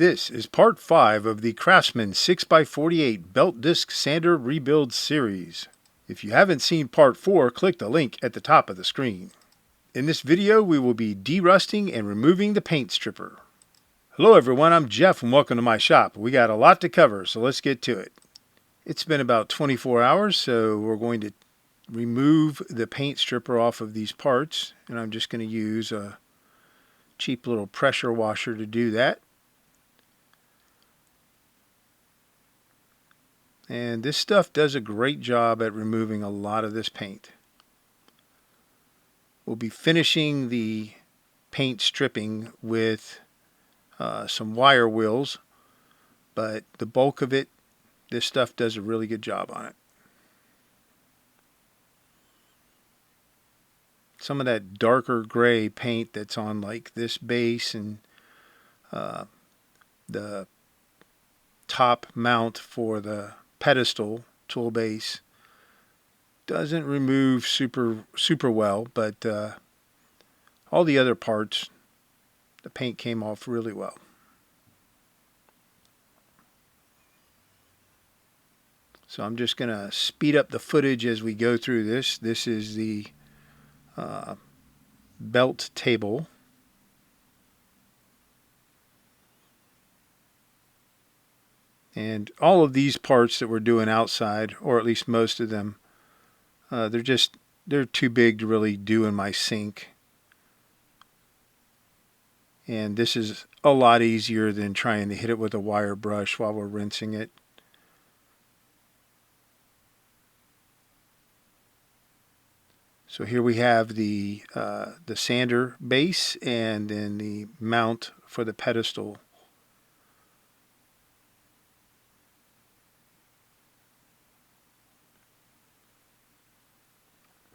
This is part 5 of the Craftsman 6x48 Belt Disc Sander Rebuild series. If you haven't seen part 4, click the link at the top of the screen. In this video, we will be derusting and removing the paint stripper. Hello everyone, I'm Jeff and welcome to my shop. We got a lot to cover, so let's get to it. It's been about 24 hours, so we're going to remove the paint stripper off of these parts, and I'm just going to use a cheap little pressure washer to do that. And this stuff does a great job at removing a lot of this paint. We'll be finishing the paint stripping with some wire wheels, but the bulk of it, this stuff does a really good job on it. Some of that darker gray paint that's on like this base and the top mount for the pedestal tool base doesn't remove super well, but all the other parts, the paint came off really well. So I'm just going to speed up the footage as we go through this. This is the belt table. And all of these parts that we're doing outside, or at least most of them, they're too big to really do in my sink. And this is a lot easier than trying to hit it with a wire brush while we're rinsing it. So here we have the sander base and then the mount for the pedestal.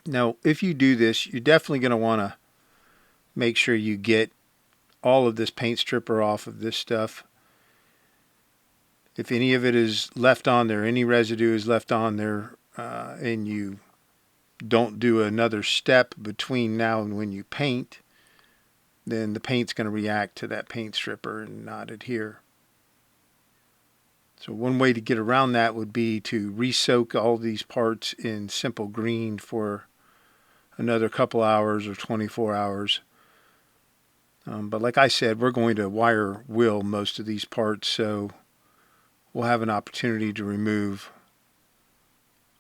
Now, if you do this, you're definitely going to want to make sure you get all of this paint stripper off of this stuff. If any of it is left on there, any residue is left on there, and you don't do another step between now and when you paint, then the paint's going to react to that paint stripper and not adhere. So one way to get around that would be to re-soak all these parts in simple green for another couple hours or 24 hours. But like I said, we're going to wire wheel most of these parts, so we'll have an opportunity to remove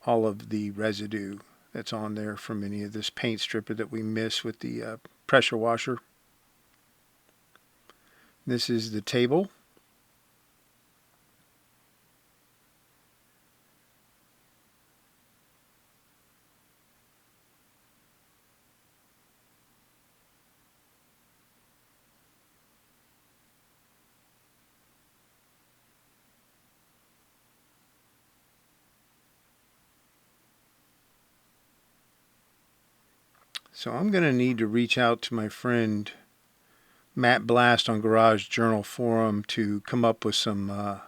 all of the residue that's on there from any of this paint stripper that we miss with the pressure washer. This is the table. So I'm going to need to reach out to my friend Matt Blast on Garage Journal Forum to come up with some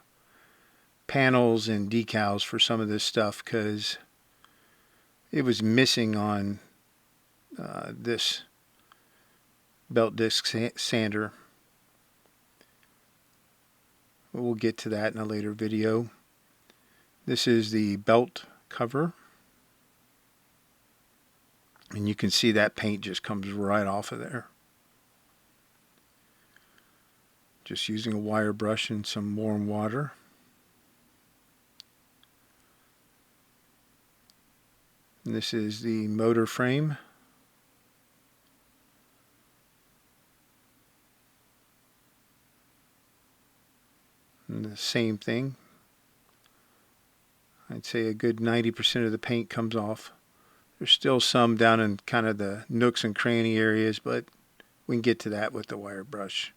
panels and decals for some of this stuff, because it was missing on this belt disc sander. We'll get to that in a later video. This is the belt cover. And you can see that paint just comes right off of there. Just using a wire brush and some warm water. And this is the motor frame. And the same thing. I'd say a good 90% of the paint comes off. There's still some down in kind of the nooks and cranny areas, but we can get to that with the wire brush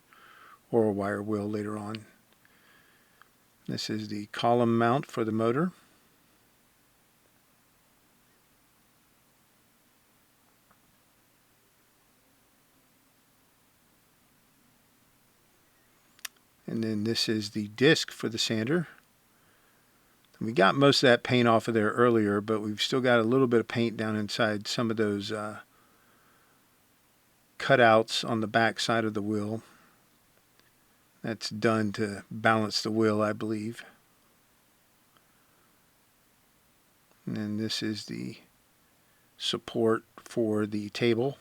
or a wire wheel later on. This is the column mount for the motor. And then this is the disc for the sander. We got most of that paint off of there earlier, but we've still got a little bit of paint down inside some of those cutouts on the back side of the wheel. That's done to balance the wheel, I believe. And then this is the support for the table.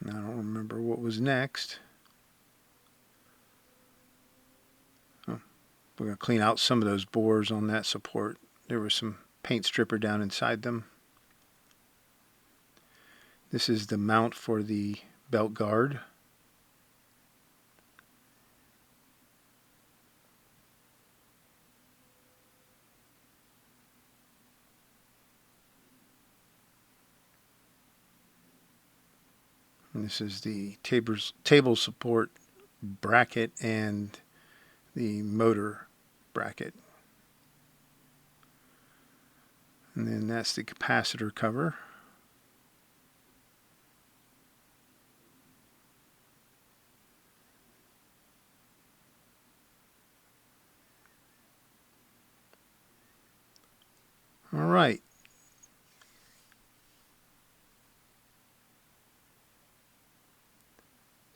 I don't remember what was next. Oh, we're going to clean out some of those bores on that support. There was some paint stripper down inside them. This is the mount for the belt guard. And this is the table support bracket and the motor bracket. And then that's the capacitor cover. All right.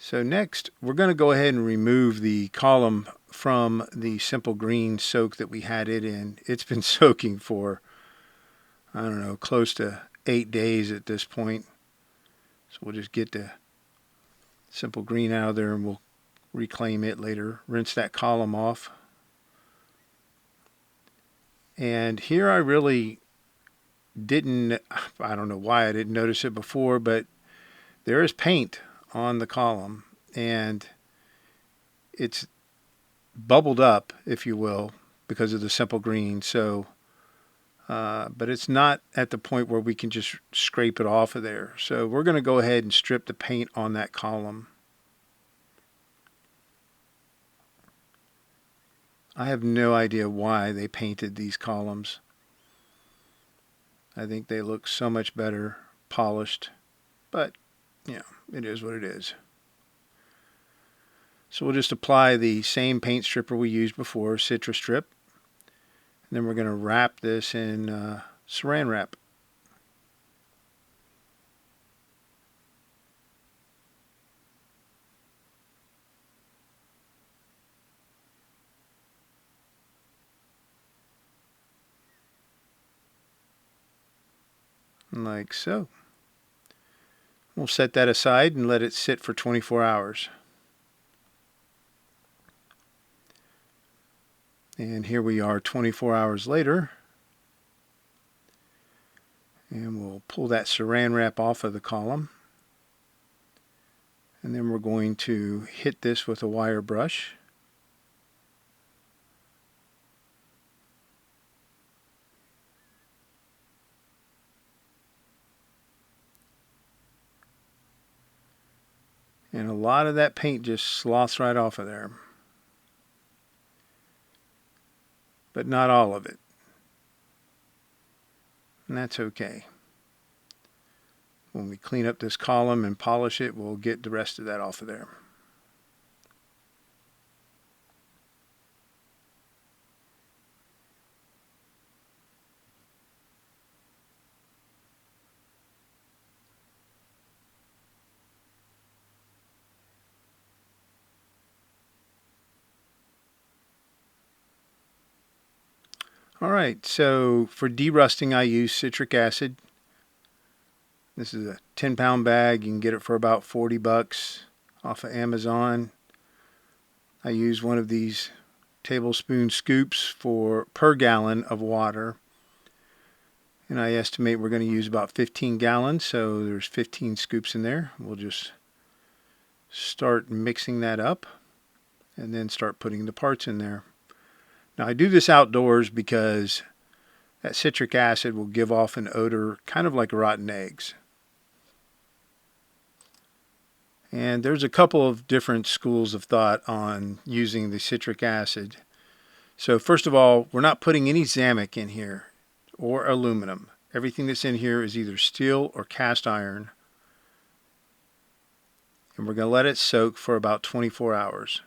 So next, we're going to go ahead and remove the column from the simple green soak that we had it in. It's been soaking for, I don't know, close to 8 days at this point. So we'll just get the simple green out of there and we'll reclaim it later. Rinse that column off. And here I really didn't, I don't know why I didn't notice it before, but there is paint on the column and it's bubbled up, if you will, because of the simple green. So but it's not at the point where we can just scrape it off of there. So we're going to go ahead and strip the paint on that column. I have no idea why they painted these columns. I think they look so much better polished, but you know, it is what it is. So we'll just apply the same paint stripper we used before, Citric strip. And then we're going to wrap this in saran wrap. Like so. We'll set that aside and let it sit for 24 hours. And here we are 24 hours later. And we'll pull that saran wrap off of the column. And then we're going to hit this with a wire brush. And a lot of that paint just sloths right off of there. But not all of it. And that's okay. When we clean up this column and polish it, we'll get the rest of that off of there. Alright, so for derusting I use citric acid. This is a 10-pound bag. You can get it for about 40 bucks off of Amazon. I use one of these tablespoon scoops per gallon of water. And I estimate we're going to use about 15 gallons, so there's 15 scoops in there. We'll just start mixing that up and then start putting the parts in there. Now I do this outdoors because that citric acid will give off an odor kind of like rotten eggs. And there's a couple of different schools of thought on using the citric acid. So first of all, we're not putting any Zamic in here or aluminum. Everything that's in here is either steel or cast iron. and we're going to let it soak for about 24 hours.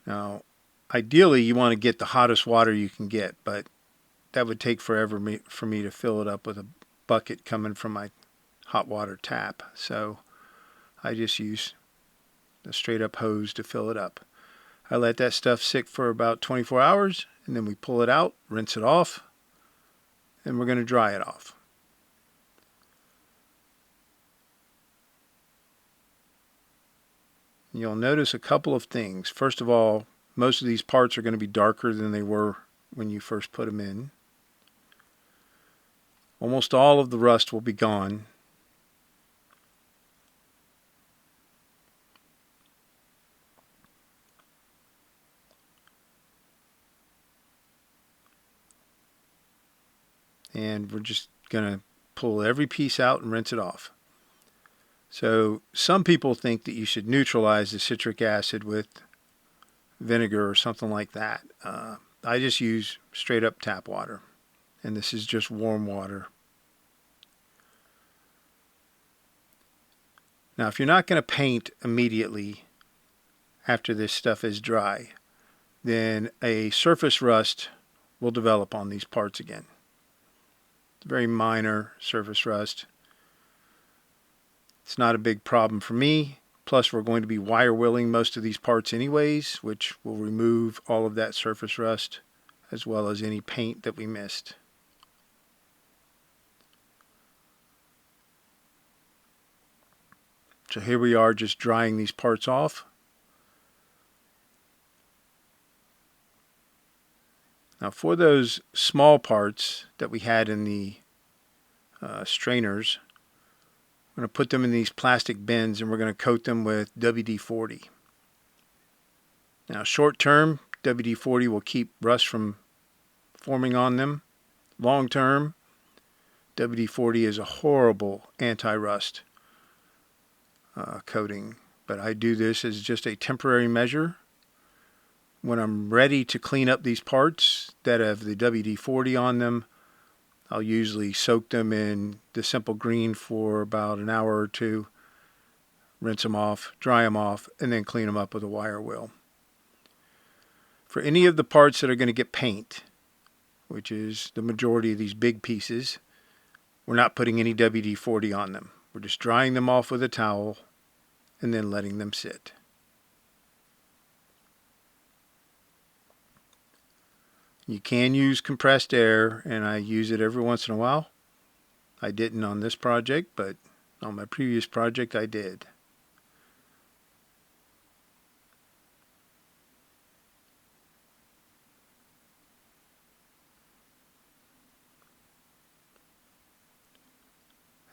Now, ideally you want to get the hottest water you can get, but that would take forever for me to fill it up with a bucket coming from my hot water tap. So I just use a straight up hose to fill it up. I let that stuff sit for about 24 hours, and then we pull it out, rinse it off, and we're going to dry it off. You'll notice a couple of things. First of all, most of these parts are going to be darker than they were when you first put them in. Almost all of the rust will be gone. And we're just going to pull every piece out and rinse it off. So some people think that you should neutralize the citric acid with vinegar or something like that. I just use straight up tap water, and this is just warm water. Now, if you're not going to paint immediately after this stuff is dry, then a surface rust will develop on these parts again. It's very minor surface rust. It's not a big problem for me. Plus, we're going to be wire willing most of these parts anyways, which will remove all of that surface rust as well as any paint that we missed. So here we are just drying these parts off. Now for those small parts that we had in the strainers, I'm going to put them in these plastic bins and we're going to coat them with WD-40. Now short term, WD-40 will keep rust from forming on them. Long term, WD-40 is a horrible anti-rust coating, but I do this as just a temporary measure. When I'm ready to clean up these parts that have the WD-40 on them, I'll usually soak them in the simple green for about an hour or two, rinse them off, dry them off, and then clean them up with a wire wheel. For any of the parts that are going to get paint, which is the majority of these big pieces, we're not putting any WD-40 on them. We're just drying them off with a towel and then letting them sit. You can use compressed air, and I use it every once in a while. I didn't on this project, but on my previous project I did.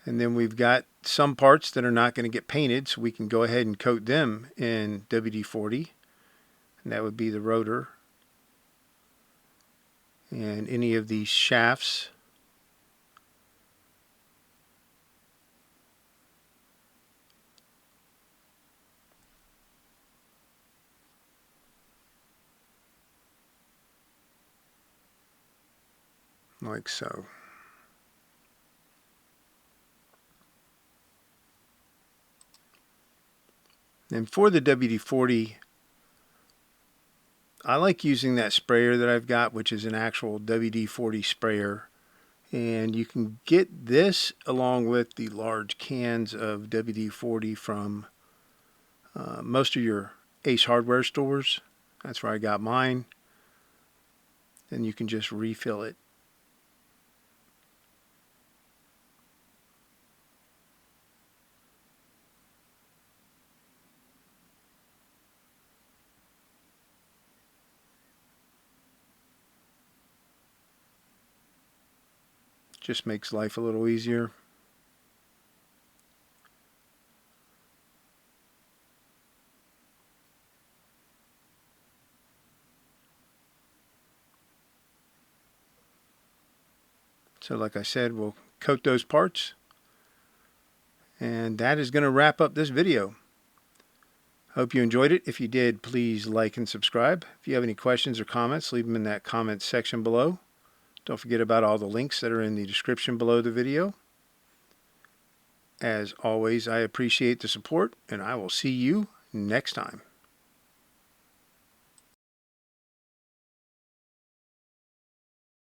And then we've got some parts that are not going to get painted, so we can go ahead and coat them in WD-40, and that would be the rotor and any of these shafts. Like so. And for the WD-40, I like using that sprayer that I've got, which is an actual WD-40 sprayer. And you can get this along with the large cans of WD-40 from most of your Ace Hardware stores. That's where I got mine. And you can just refill it. Just makes life a little easier. So like I said, we'll coat those parts. And that is going to wrap up this video. Hope you enjoyed it. If you did, please like and subscribe. If you have any questions or comments, leave them in that comment section below. Don't forget about all the links that are in the description below the video. As always, I appreciate the support, and I will see you next time.